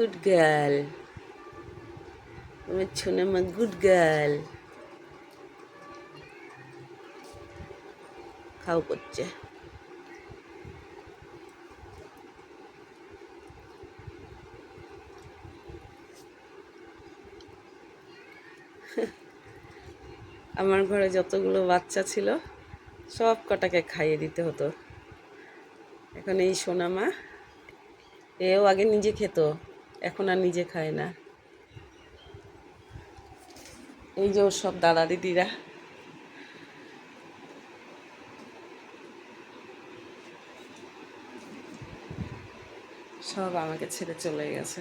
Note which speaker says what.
Speaker 1: Good girl, আমার সোনামা good girl. খাও করছে। আমার ঘরে যতগুলো বাচ্চা ছিল সব কটাকে খাইয়ে দিতে হতো। এখন এই সোনামা, এও আগে নিজে খেত, এখন আর নিজে খায় না। এই যে ওর সব দাদা দিদিরা সব আমাকে ছেড়ে চলে গেছে।